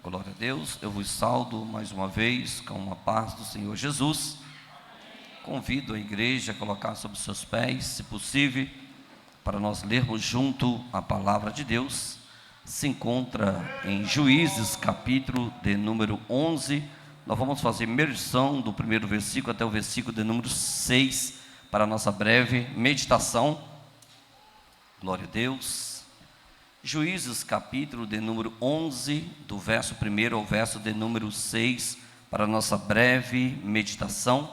Glória a Deus, eu vos saudo mais uma vez com a paz do Senhor Jesus. Convido a igreja a colocar sobre os seus pés, se possível, para nós lermos junto a palavra de Deus. Se encontra em Juízes, capítulo de número 11. Nós vamos fazer imersão do primeiro versículo até o versículo de número 6, para a nossa breve meditação. Glória a Deus. Juízes, capítulo de número 11, do verso 1 ao verso de número 6, para a nossa breve meditação.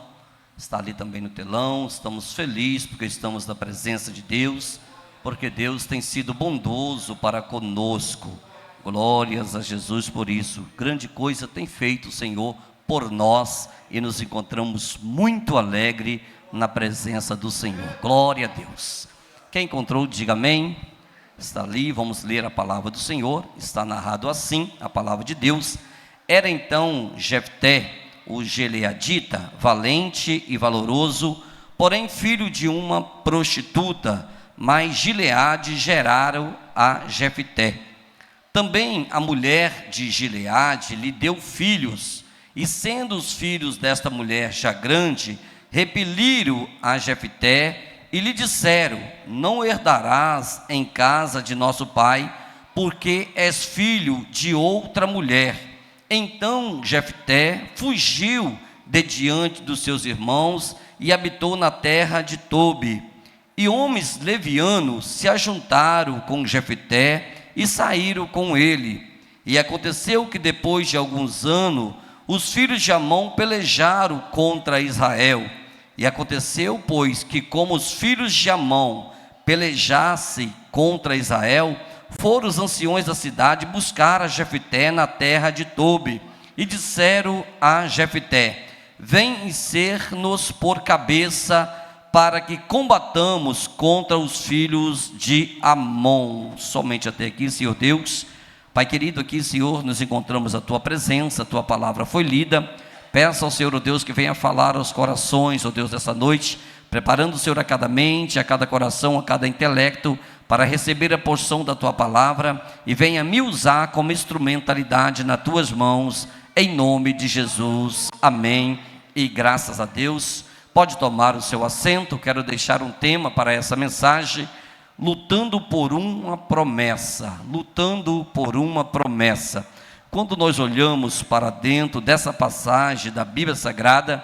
Está ali também no telão. Estamos felizes porque estamos na presença de Deus, porque Deus tem sido bondoso para conosco. Glórias a Jesus por isso. Grande coisa tem feito o Senhor por nós e nos encontramos muito alegre na presença do Senhor. Glória a Deus. Quem encontrou, diga amém. Está ali, vamos ler a palavra do Senhor. Está narrado assim, a palavra de Deus. Era então Jefté, o gileadita, valente e valoroso, porém filho de uma prostituta, mas Gileade geraram a Jefté. Também a mulher de Gileade lhe deu filhos, e sendo os filhos desta mulher já grande, repeliram a Jefté, e lhe disseram: não herdarás em casa de nosso pai, porque és filho de outra mulher. Então Jefté fugiu de diante dos seus irmãos e habitou na terra de Tobi. E homens levianos se ajuntaram com Jefté e saíram com ele. E aconteceu que depois de alguns anos, os filhos de Amon pelejaram contra Israel. E aconteceu, pois, que como os filhos de Amon pelejassem contra Israel, foram os anciões da cidade buscar a Jefté na terra de Tobi, e disseram a Jefté: vem ser-nos por cabeça, para que combatamos contra os filhos de Amon. Somente até aqui, Senhor Deus. Pai querido, aqui, Senhor, nos encontramos a Tua presença, a Tua palavra foi lida. Peço ao Senhor, ó Deus, que venha falar aos corações, ó Deus, dessa noite, preparando, Senhor, a cada mente, a cada coração, a cada intelecto, para receber a porção da Tua palavra, e venha me usar como instrumentalidade nas Tuas mãos, em nome de Jesus, amém, e graças a Deus. Pode tomar o seu assento. Quero deixar um tema para essa mensagem: lutando por uma promessa, lutando por uma promessa. Quando nós olhamos para dentro dessa passagem da Bíblia Sagrada,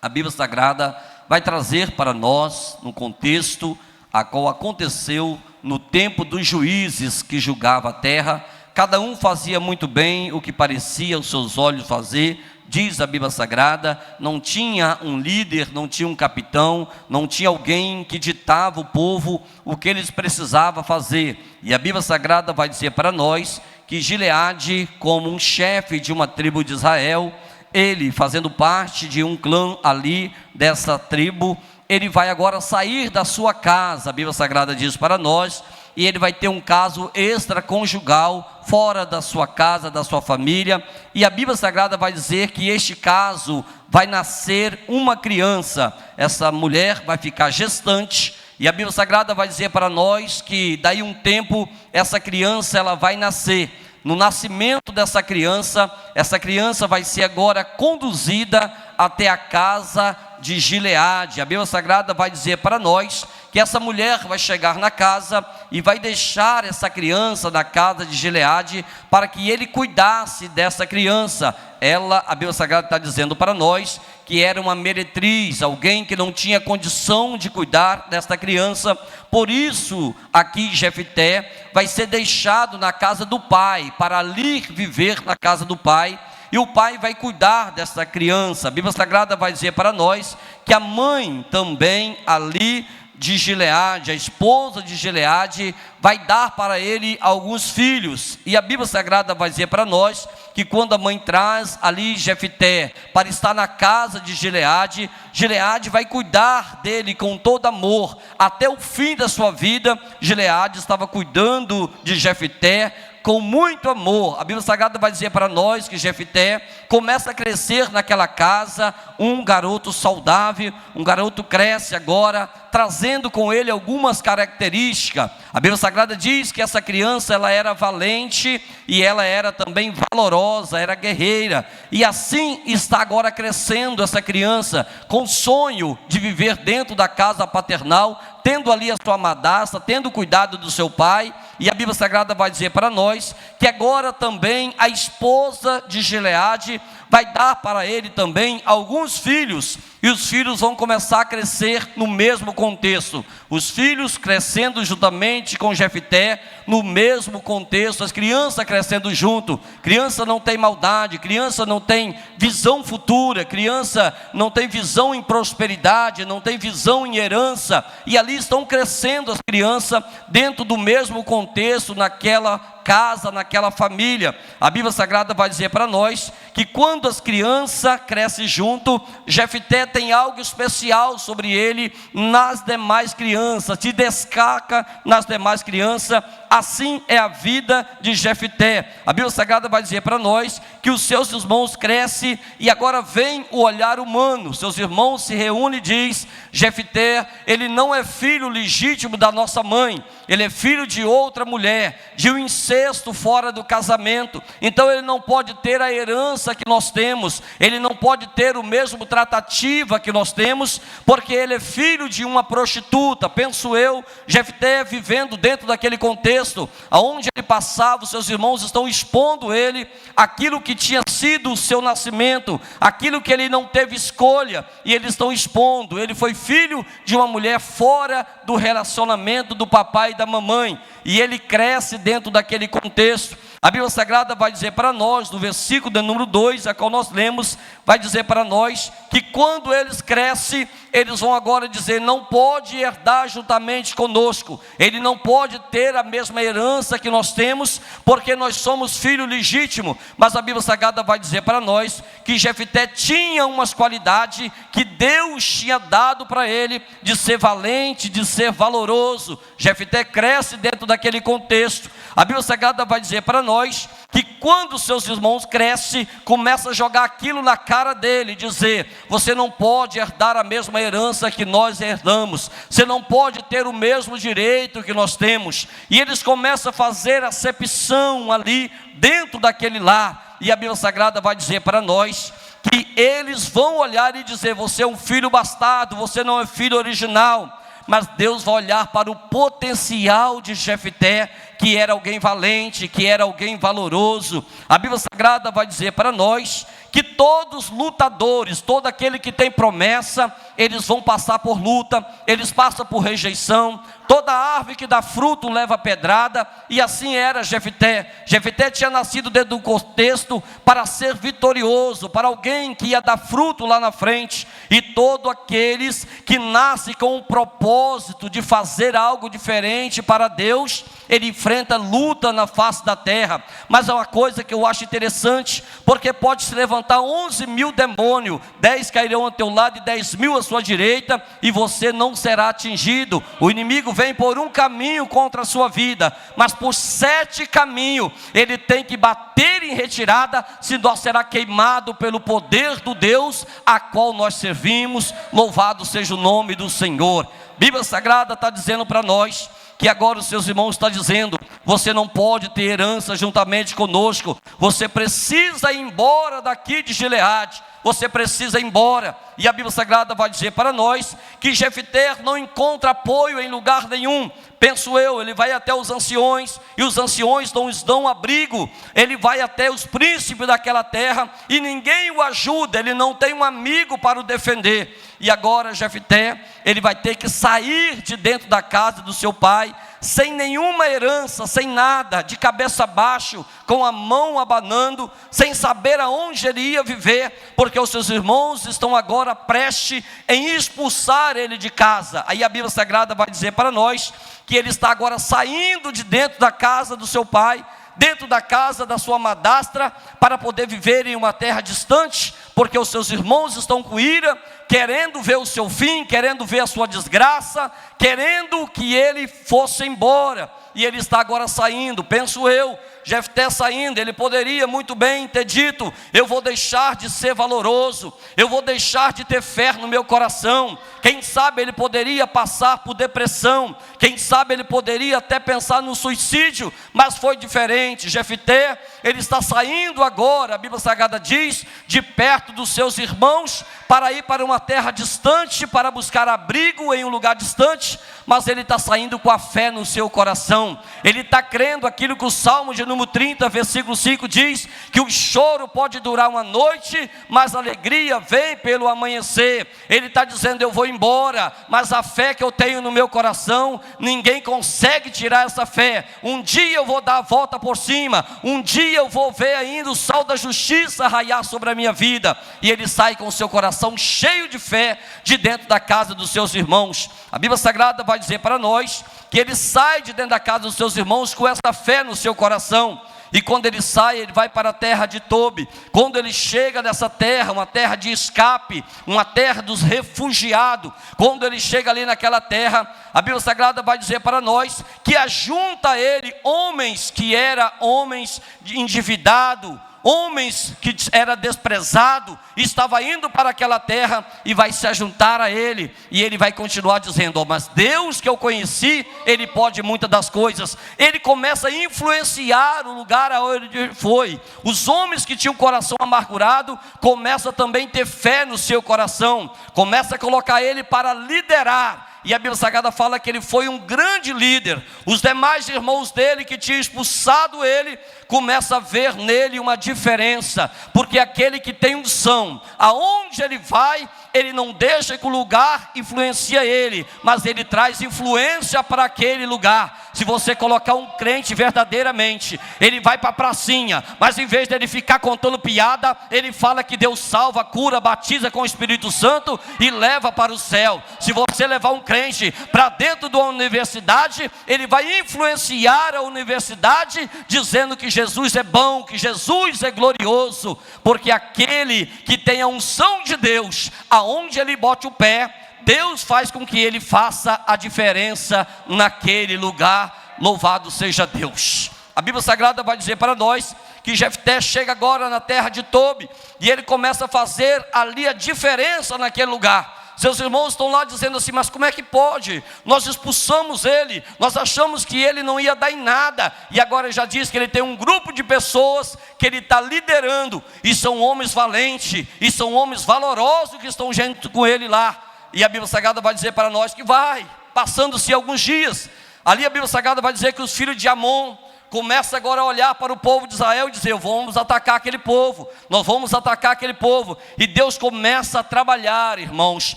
a Bíblia Sagrada vai trazer para nós, no contexto a qual aconteceu no tempo dos juízes que julgavam a terra. Cada um fazia muito bem o que parecia aos seus olhos fazer, diz a Bíblia Sagrada. Não tinha um líder, não tinha um capitão, não tinha alguém que ditava o povo o que eles precisavam fazer. E a Bíblia Sagrada vai dizer para nós que Gileade, como um chefe de uma tribo de Israel, ele fazendo parte de um clã ali dessa tribo, ele vai agora sair da sua casa. A Bíblia Sagrada diz para nós, e ele vai ter um caso extraconjugal fora da sua casa, da sua família. E a Bíblia Sagrada vai dizer que este caso vai nascer uma criança. Essa mulher vai ficar gestante, e a Bíblia Sagrada vai dizer para nós que daí um tempo essa criança ela vai nascer. No nascimento dessa criança, essa criança vai ser agora conduzida até a casa de Gileade. A Bíblia Sagrada vai dizer para nós que essa mulher vai chegar na casa e vai deixar essa criança na casa de Gileade para que ele cuidasse dessa criança. Ela, a Bíblia Sagrada está dizendo para nós que era uma meretriz, alguém que não tinha condição de cuidar desta criança. Por isso, aqui Jefté vai ser deixado na casa do pai, para ali viver na casa do pai, e o pai vai cuidar dessa criança. A Bíblia Sagrada vai dizer para nós que a mãe também ali de Gileade, a esposa de Gileade, vai dar para ele alguns filhos. E a Bíblia Sagrada vai dizer para nós que quando a mãe traz ali Jefté para estar na casa de Gileade, Gileade vai cuidar dele com todo amor. Até o fim da sua vida, Gileade estava cuidando de Jefté com muito amor. A Bíblia Sagrada vai dizer para nós que Jefté começa a crescer naquela casa, um garoto saudável, um garoto cresce agora, trazendo com ele algumas características. A Bíblia Sagrada diz que essa criança, ela era valente e ela era também valorosa, era guerreira. E assim está agora crescendo essa criança, com o sonho de viver dentro da casa paternal, tendo ali a sua madrasta, tendo cuidado do seu pai. E a Bíblia Sagrada vai dizer para nós que agora também a esposa de Gileade vai dar para ele também alguns filhos, e os filhos vão começar a crescer no mesmo contexto. Os filhos crescendo juntamente com Jefté, no mesmo contexto, as crianças crescendo junto. Criança não tem maldade, criança não tem visão futura, criança não tem visão em prosperidade, não tem visão em herança, e ali estão crescendo as crianças dentro do mesmo contexto, naquela casa, naquela família. A Bíblia Sagrada vai dizer para nós que quando as crianças crescem junto, Jefté tem algo especial sobre ele nas demais crianças, se destaca nas demais crianças. Assim é a vida de Jefté. A Bíblia Sagrada vai dizer para nós que os seus irmãos crescem e agora vem o olhar humano. Seus irmãos se reúnem e diz: Jefté, ele não é filho legítimo da nossa mãe, ele é filho de outra mulher, de um incesto fora do casamento. Então ele não pode ter a herança que nós temos, ele não pode ter o mesmo tratativa que nós temos, porque ele é filho de uma prostituta. Penso eu, Jefté vivendo dentro daquele contexto, aonde ele passava, os seus irmãos estão expondo ele aquilo que tinha sido o seu nascimento, aquilo que ele não teve escolha, e eles estão expondo. Ele foi filho de uma mulher fora do relacionamento do papai e da mamãe, e ele cresce dentro daquele contexto. A Bíblia Sagrada vai dizer para nós, no versículo de número 2, a qual nós lemos, vai dizer para nós que quando eles crescem, eles vão agora dizer: não pode herdar juntamente conosco, ele não pode ter a mesma herança que nós temos, porque nós somos filho legítimo. Mas a Bíblia Sagrada vai dizer para nós que Jefté tinha umas qualidades que Deus tinha dado para ele, de ser valente, de ser valoroso. Jefté cresce dentro daquele contexto. A Bíblia Sagrada vai dizer para nós que quando seus irmãos crescem, começa a jogar aquilo na cara dele, dizer: você não pode herdar a mesma herança que nós herdamos, você não pode ter o mesmo direito que nós temos. E eles começam a fazer acepção ali dentro daquele lar. E a Bíblia Sagrada vai dizer para nós que eles vão olhar e dizer: você é um filho bastardo, você não é filho original. Mas Deus vai olhar para o potencial de Jefté, que era alguém valente, que era alguém valoroso. A Bíblia Sagrada vai dizer para nós que todos lutadores, todo aquele que tem promessa, eles vão passar por luta, eles passam por rejeição. Toda árvore que dá fruto leva pedrada, e assim era Jefté. Jefté tinha nascido dentro do contexto para ser vitorioso, para alguém que ia dar fruto lá na frente. E todos aqueles que nascem com o propósito de fazer algo diferente para Deus, ele enfrenta luta na face da terra. Mas é uma coisa que eu acho interessante, porque pode se levantar 11.000 demônios, 10 cairão ao teu lado e 10.000 à sua direita, e você não será atingido. O inimigo vem por um caminho contra a sua vida, mas por 7 caminhos ele tem que bater em retirada, senão será queimado pelo poder do Deus a qual nós servimos. Louvado seja o nome do Senhor. A Bíblia Sagrada está dizendo para nós que agora os seus irmãos estão dizendo: você não pode ter herança juntamente conosco, você precisa ir embora daqui de Gileade, você precisa ir embora. E a Bíblia Sagrada vai dizer para nós que Jefté não encontra apoio em lugar nenhum. Penso eu, ele vai até os anciões, e os anciões não lhes dão abrigo. Ele vai até os príncipes daquela terra, e ninguém o ajuda, ele não tem um amigo para o defender. E agora Jefté, ele vai ter que sair de dentro da casa do seu pai, sem nenhuma herança, sem nada, de cabeça abaixo, com a mão abanando, sem saber aonde ele ia viver, porque os seus irmãos estão agora prestes em expulsar ele de casa. Aí a Bíblia Sagrada vai dizer para nós que ele está agora saindo de dentro da casa do seu pai, dentro da casa da sua madrasta, para poder viver em uma terra distante, porque os seus irmãos estão com ira, querendo ver o seu fim, querendo ver a sua desgraça, querendo que ele fosse embora. E ele está agora saindo, penso eu, Jefté saindo, ele poderia muito bem ter dito: eu vou deixar de ser valoroso, eu vou deixar de ter fé no meu coração. Quem sabe ele poderia passar por depressão, quem sabe ele poderia até pensar no suicídio, mas foi diferente. Jefté, ele está saindo agora, a Bíblia Sagrada diz, de perto dos seus irmãos, para ir para uma terra distante, para buscar abrigo em um lugar distante, mas ele está saindo com a fé no seu coração. Ele está crendo aquilo que o Salmo de número 30, versículo 5 diz, que o choro pode durar uma noite, mas a alegria vem pelo amanhecer. Ele está dizendo: eu vou embora, mas a fé que eu tenho no meu coração, ninguém consegue tirar essa fé. Um dia eu vou dar a volta por cima, um dia eu vou ver ainda o sol da justiça raiar sobre a minha vida. E ele sai com o seu coração cheio de fé de dentro da casa dos seus irmãos. A Bíblia Sagrada vai dizer para nós que ele sai de dentro da casa dos seus irmãos com essa fé no seu coração. E quando ele sai, ele vai para a terra de Tobi. Quando ele chega nessa terra, uma terra de escape, uma terra dos refugiados, quando ele chega ali naquela terra, a Bíblia Sagrada vai dizer para nós que ajunta a ele homens que eram homens endividados, homens que era desprezado, estava indo para aquela terra e vai se ajuntar a ele, e ele vai continuar dizendo: oh, mas Deus que eu conheci, ele pode muitas das coisas. Ele começa a influenciar o lugar aonde ele foi. Os homens que tinham o coração amargurado começam também a ter fé no seu coração, começa a colocar ele para liderar. E a Bíblia Sagrada fala que ele foi um grande líder. Os demais irmãos dele que tinham expulsado ele, começa a ver nele uma diferença, porque aquele que tem unção, aonde ele vai, ele não deixa que o lugar influencia ele, mas ele traz influência para aquele lugar. Se você colocar um crente verdadeiramente, ele vai para a pracinha, mas em vez de ele ficar contando piada, ele fala que Deus salva, cura, batiza com o Espírito Santo e leva para o céu. Se você levar um crente para dentro de uma universidade, ele vai influenciar a universidade, dizendo que Jesus é bom, que Jesus é glorioso, porque aquele que tem a unção de Deus, aonde ele bote o pé, Deus faz com que ele faça a diferença naquele lugar. Louvado seja Deus. A Bíblia Sagrada vai dizer para nós que Jefté chega agora na terra de Tobi, e ele começa a fazer ali a diferença naquele lugar. Seus irmãos estão lá dizendo assim: mas como é que pode? Nós expulsamos ele, nós achamos que ele não ia dar em nada, e agora ele já diz que ele tem um grupo de pessoas que ele está liderando, e são homens valentes, e são homens valorosos que estão junto com ele lá. E a Bíblia Sagrada vai dizer para nós que vai, passando-se alguns dias, ali a Bíblia Sagrada vai dizer que os filhos de Amon começa agora a olhar para o povo de Israel e dizer: vamos atacar aquele povo, nós vamos atacar aquele povo. E Deus começa a trabalhar, irmãos,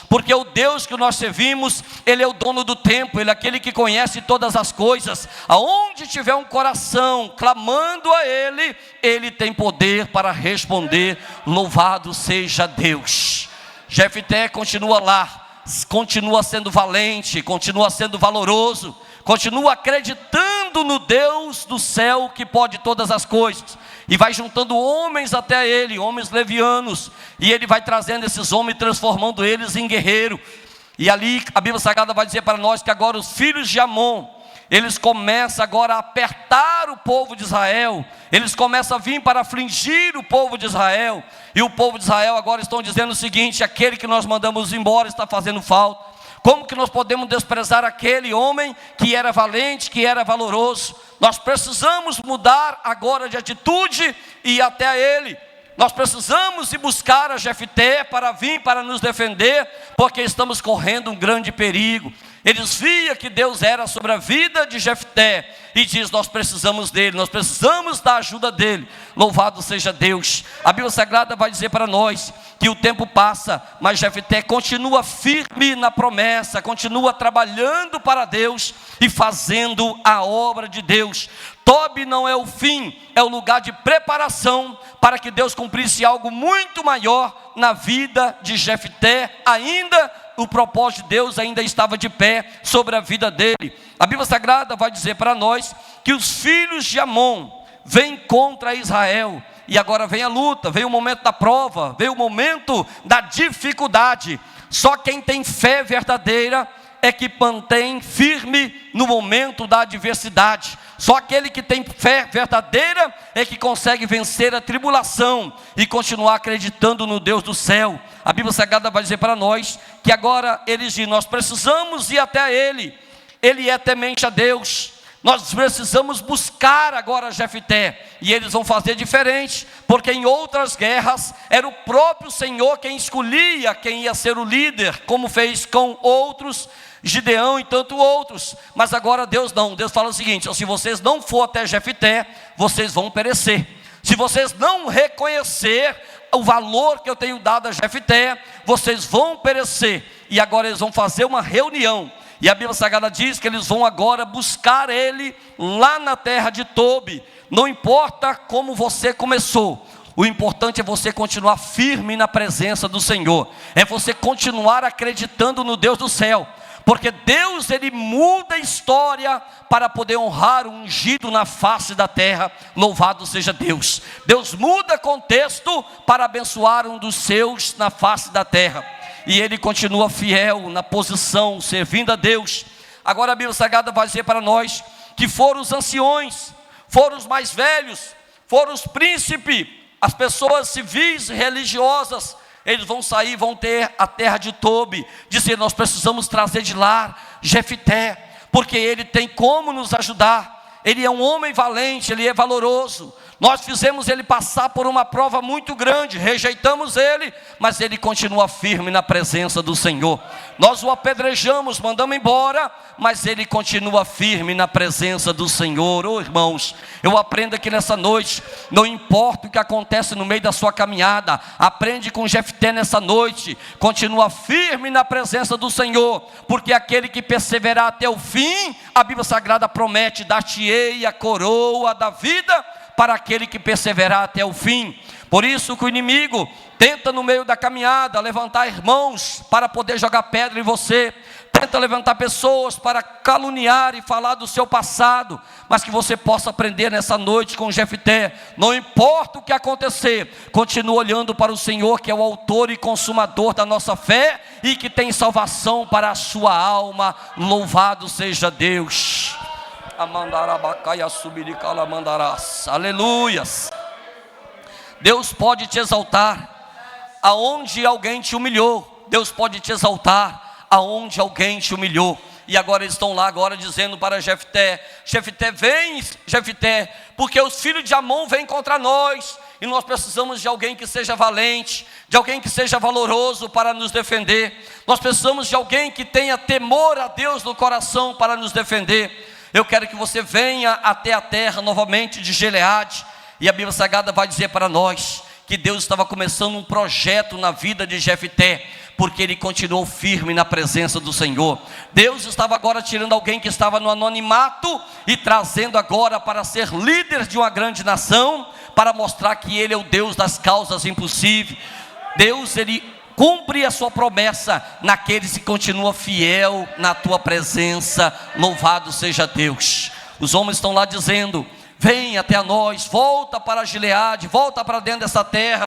porque o Deus que nós servimos, Ele é o dono do tempo, Ele é aquele que conhece todas as coisas. Aonde tiver um coração clamando a Ele, Ele tem poder para responder. Louvado seja Deus. Jefté continua lá, continua sendo valente, continua sendo valoroso, continua acreditando no Deus do céu que pode todas as coisas, e vai juntando homens até ele, homens levianos, e ele vai trazendo esses homens, transformando eles em guerreiro. E ali a Bíblia Sagrada vai dizer para nós que agora os filhos de Amon, eles começam agora a apertar o povo de Israel, eles começam a vir para afligir o povo de Israel, e o povo de Israel agora estão dizendo o seguinte: aquele que nós mandamos embora está fazendo falta. Como que nós podemos desprezar aquele homem que era valente, que era valoroso? Nós precisamos mudar agora de atitude e ir até a ele. Nós precisamos ir buscar a Jefté para vir, para nos defender, porque estamos correndo um grande perigo. Eles viam que Deus era sobre a vida de Jefté, e diz: nós precisamos dele, nós precisamos da ajuda dele. Louvado seja Deus. A Bíblia Sagrada vai dizer para nós que o tempo passa, mas Jefté continua firme na promessa, continua trabalhando para Deus e fazendo a obra de Deus. Tobi não é o fim, é o lugar de preparação para que Deus cumprisse algo muito maior na vida de Jefté. Ainda o propósito de Deus ainda estava de pé sobre a vida dele. A Bíblia Sagrada vai dizer para nós que os filhos de Amon vêm contra Israel, e agora vem a luta, vem o momento da prova, vem o momento da dificuldade. Só quem tem fé verdadeira é que mantém firme no momento da adversidade. Só aquele que tem fé verdadeira é que consegue vencer a tribulação e continuar acreditando no Deus do céu. A Bíblia Sagrada vai dizer para nós que agora eles dizem: nós precisamos ir até Ele, Ele é temente a Deus. Nós precisamos buscar agora Jefté, e eles vão fazer diferente, porque em outras guerras era o próprio Senhor quem escolhia quem ia ser o líder, como fez com outros, Gideão e tanto outros. Mas agora Deus não, Deus fala o seguinte: se vocês não for até Jefté, vocês vão perecer. Se vocês não reconhecer o valor que eu tenho dado a Jefté, vocês vão perecer. E agora eles vão fazer uma reunião, e a Bíblia Sagrada diz que eles vão agora buscar ele lá na terra de Tobi. Não importa como você começou, o importante é você continuar firme na presença do Senhor, é você continuar acreditando no Deus do céu, porque Deus, Ele muda a história para poder honrar o ungido na face da terra. Louvado seja Deus. Deus muda contexto para abençoar um dos seus na face da terra, e ele continua fiel na posição, servindo a Deus. Agora a Bíblia Sagrada vai dizer para nós que foram os anciões, foram os mais velhos, foram os príncipes, as pessoas civis e religiosas. Eles vão sair, vão ter a terra de Tobi, dizer: nós precisamos trazer de lá Jefté, porque ele tem como nos ajudar. Ele é um homem valente, ele é valoroso. Nós fizemos ele passar por uma prova muito grande, rejeitamos ele, mas ele continua firme na presença do Senhor. Nós o apedrejamos, mandamos embora, mas ele continua firme na presença do Senhor. Oh, irmãos, eu aprendo aqui nessa noite, não importa o que acontece no meio da sua caminhada, aprende com Jefté nessa noite, continua firme na presença do Senhor, porque aquele que perseverar até o fim, a Bíblia Sagrada promete: dar-te-ei a coroa da vida para aquele que perseverar até o fim. Por isso que o inimigo tenta no meio da caminhada levantar irmãos para poder jogar pedra em você, tenta levantar pessoas para caluniar e falar do seu passado, mas que você possa aprender nessa noite com Jefté: não importa o que acontecer, continua olhando para o Senhor, que é o autor e consumador da nossa fé, e que tem salvação para a sua alma. Louvado seja Deus. Aleluias. Deus pode te exaltar aonde alguém te humilhou. Deus pode te exaltar aonde alguém te humilhou. E agora eles estão lá agora dizendo para Jefté: Jefté, vem Jefté, porque os filhos de Amon vêm contra nós, e nós precisamos de alguém que seja valente, de alguém que seja valoroso para nos defender. Nós precisamos de alguém que tenha temor a Deus no coração para nos defender. Eu quero que você venha até a terra novamente de Gileade. E a Bíblia Sagrada vai dizer para nós que Deus estava começando um projeto na vida de Jefté, porque ele continuou firme na presença do Senhor. Deus estava agora tirando alguém que estava no anonimato e trazendo agora para ser líder de uma grande nação, para mostrar que Ele é o Deus das causas impossíveis. Deus, Ele cumpre a sua promessa naqueles que continuam fiel na tua presença. Louvado seja Deus. Os homens estão lá dizendo: vem até a nós, volta para Gileade, volta para dentro dessa terra.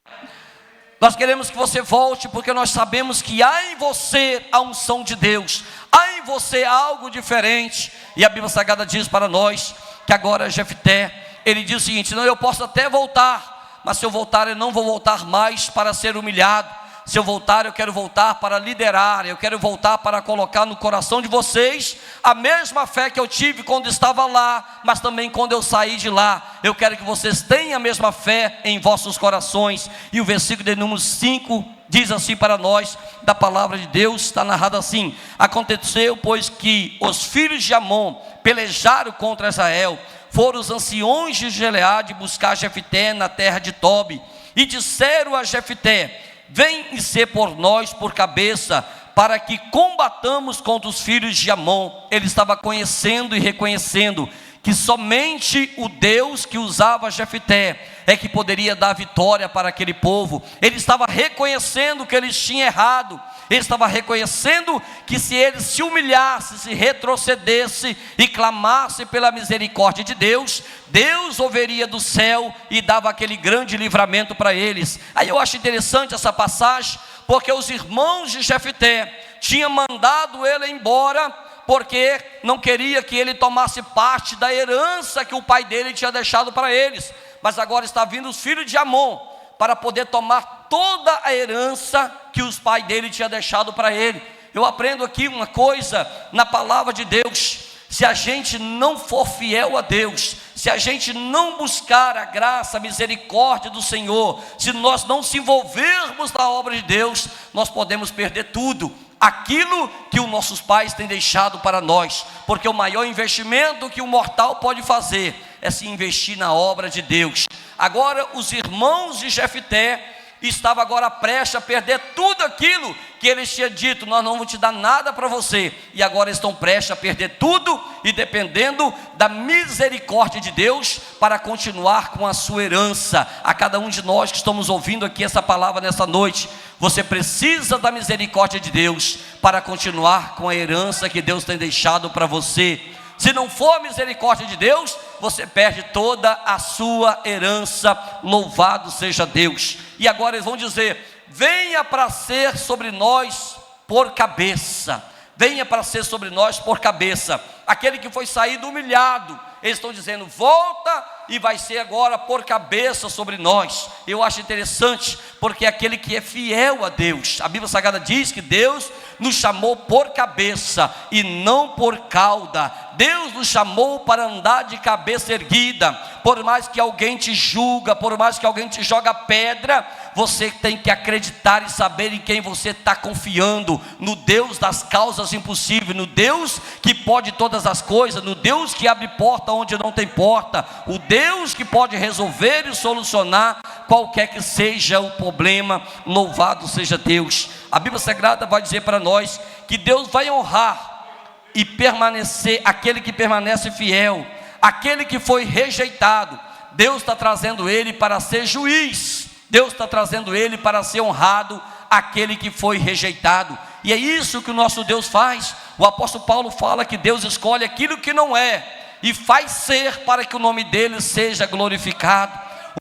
Nós queremos que você volte, porque nós sabemos que há em você a unção de Deus, há em você algo diferente. E a Bíblia Sagrada diz para nós que agora Jefté, ele diz o seguinte: não, eu posso até voltar, mas se eu voltar, eu não vou voltar mais para ser humilhado. Se eu voltar, eu quero voltar para liderar, eu quero voltar para colocar no coração de vocês a mesma fé que eu tive quando estava lá, mas também quando eu saí de lá. Eu quero que vocês tenham a mesma fé em vossos corações. E o versículo de número 5 diz assim para nós, da palavra de Deus, está narrado assim: aconteceu, pois, que os filhos de Amon pelejaram contra Israel, foram os anciões de Gileade buscar Jefté na terra de Tobi, e disseram a Jefté: vem e ser por nós por cabeça, para que combatamos contra os filhos de Amon. Ele estava conhecendo e reconhecendo que somente o Deus que usava Jefté é que poderia dar vitória para aquele povo. Ele estava reconhecendo que eles tinham errado. Ele estava reconhecendo que se ele se humilhasse, se retrocedesse e clamasse pela misericórdia de Deus, Deus ouviria do céu e dava aquele grande livramento para eles. Aí eu acho interessante essa passagem, porque os irmãos de Jefté tinham mandado ele embora porque não queria que ele tomasse parte da herança que o pai dele tinha deixado para eles. Mas agora está vindo os filhos de Amon para poder tomar toda a herança que os pais dele tinham deixado para ele. Eu aprendo aqui uma coisa na palavra de Deus: se a gente não for fiel a Deus, se a gente não buscar a graça, a misericórdia do Senhor, se nós não se envolvermos na obra de Deus, nós podemos perder tudo, aquilo que os nossos pais têm deixado para nós, porque o maior investimento que um mortal pode fazer é se investir na obra de Deus. Agora os irmãos de Jefté estavam agora prestes a perder tudo aquilo que eles tinham dito: nós não vamos te dar nada para você, e agora estão prestes a perder tudo, e dependendo da misericórdia de Deus para continuar com a sua herança. A cada um de nós que estamos ouvindo aqui essa palavra nessa noite, você precisa da misericórdia de Deus para continuar com a herança que Deus tem deixado para você. Se não for a misericórdia de Deus, você perde toda a sua herança. Louvado seja Deus. E agora eles vão dizer: venha para ser sobre nós por cabeça. Venha para ser sobre nós por cabeça. Aquele que foi saído humilhado, eles estão dizendo: volta e vai ser agora por cabeça sobre nós. Eu acho interessante, porque aquele que é fiel a Deus, a Bíblia Sagrada diz que Deus nos chamou por cabeça e não por cauda. Deus nos chamou para andar de cabeça erguida. Por mais que alguém te julga, por mais que alguém te joga pedra, você tem que acreditar e saber em quem você está confiando: no Deus das causas impossíveis, no Deus que pode todas as coisas, no Deus que abre porta onde não tem porta, o Deus que pode resolver e solucionar qualquer que seja o problema. Louvado seja Deus. A Bíblia Sagrada vai dizer para nós que Deus vai honrar e permanecer aquele que permanece fiel. Aquele que foi rejeitado, Deus está trazendo ele para ser juiz. Deus está trazendo ele para ser honrado, aquele que foi rejeitado. E é isso que o nosso Deus faz. O apóstolo Paulo fala que Deus escolhe aquilo que não é e faz ser para que o nome dele seja glorificado.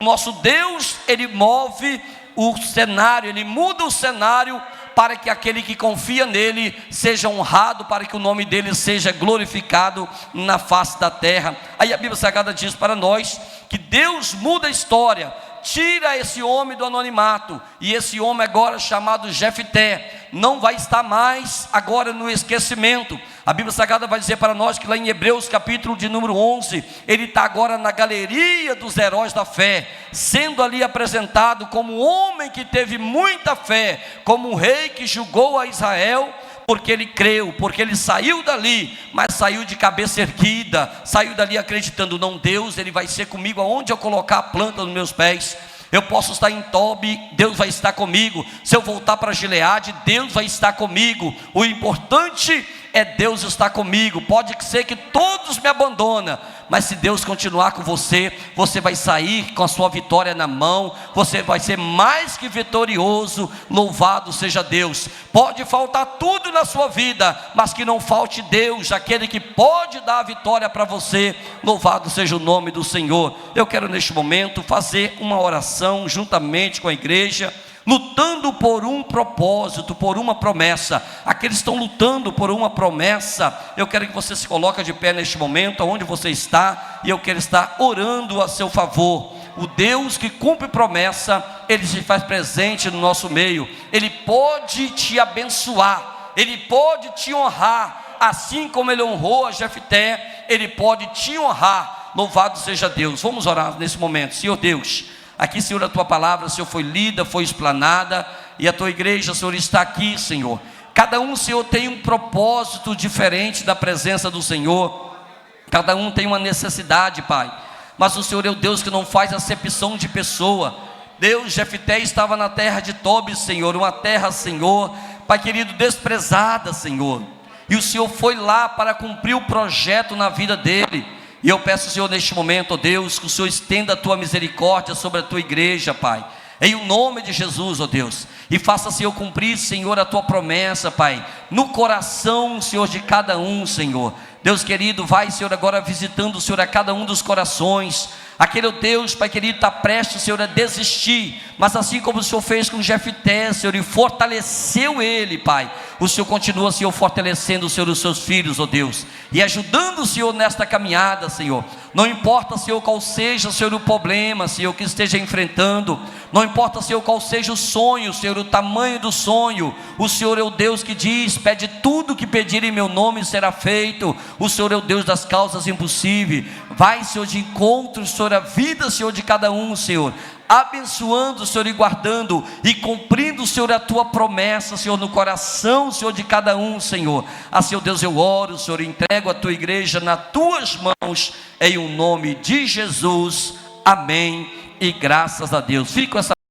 O nosso Deus, ele move o cenário, ele muda o cenário para que aquele que confia nele seja honrado, para que o nome dele seja glorificado na face da terra. Aí a Bíblia Sagrada diz para nós que Deus muda a história, tira esse homem do anonimato, e esse homem agora chamado Jefté não vai estar mais agora no esquecimento. A Bíblia Sagrada vai dizer para nós que lá em Hebreus capítulo de número 11, ele está agora na galeria dos heróis da fé, sendo ali apresentado como um homem que teve muita fé, como um rei que julgou a Israel, porque ele creu, porque ele saiu dali, mas saiu de cabeça erguida, saiu dali acreditando: não, Deus, ele vai ser comigo aonde eu colocar a planta dos meus pés. Eu posso estar em Tobi, Deus vai estar comigo. Se eu voltar para Gileade, Deus vai estar comigo. O importante é Deus estar comigo. Pode ser que todos me abandonam, mas se Deus continuar com você, você vai sair com a sua vitória na mão, você vai ser mais que vitorioso. Louvado seja Deus. Pode faltar tudo na sua vida, mas que não falte Deus, aquele que pode dar a vitória para você. Louvado seja o nome do Senhor. Eu quero neste momento fazer uma oração juntamente com a igreja, lutando por um propósito, por uma promessa. Aqueles que estão lutando por uma promessa, eu quero que você se coloque de pé neste momento, onde você está, e eu quero estar orando a seu favor. O Deus que cumpre promessa, ele se faz presente no nosso meio. Ele pode te abençoar, ele pode te honrar, assim como ele honrou a Jefté, ele pode te honrar. Louvado seja Deus. Vamos orar nesse momento. Senhor Deus, aqui, Senhor, a tua palavra, Senhor, foi lida, foi explanada, e a tua igreja, Senhor, está aqui, Senhor. Cada um, Senhor, tem um propósito diferente da presença do Senhor. Cada um tem uma necessidade, Pai. Mas o Senhor é o Deus que não faz acepção de pessoa. Deus, Jefté estava na terra de Tobi, Senhor, uma terra, Senhor, Pai querido, desprezada, Senhor. E o Senhor foi lá para cumprir o projeto na vida dele. E eu peço, Senhor, neste momento, ó Deus, que o Senhor estenda a tua misericórdia sobre a tua igreja, Pai, em o nome de Jesus, ó Deus, e faça, Senhor, cumprir, Senhor, a tua promessa, Pai, no coração, Senhor, de cada um, Senhor. Deus querido, vai, Senhor, agora visitando, Senhor, a cada um dos corações. Aquele, Deus, Pai querido, está prestes, Senhor, a desistir, mas assim como o Senhor fez com Jefté, Senhor, e fortaleceu ele, Pai, o Senhor continua, Senhor, fortalecendo, Senhor, os seus filhos, ó Deus, e ajudando o Senhor nesta caminhada, Senhor. Não importa, Senhor, qual seja, Senhor, o problema, Senhor, que esteja enfrentando, não importa, Senhor, qual seja o sonho, Senhor, o tamanho do sonho, o Senhor é o Deus que diz: pede tudo que pedir em meu nome será feito. O Senhor é o Deus das causas impossíveis. Vai, Senhor, de encontro, Senhor, a vida, Senhor, de cada um, Senhor, abençoando, Senhor, e guardando e cumprindo, Senhor, a tua promessa, Senhor, no coração, Senhor, de cada um, Senhor. Assim, ó Deus, eu oro, Senhor, entrego a tua igreja nas tuas mãos, em o nome de Jesus, amém, e graças a Deus. Fico com essa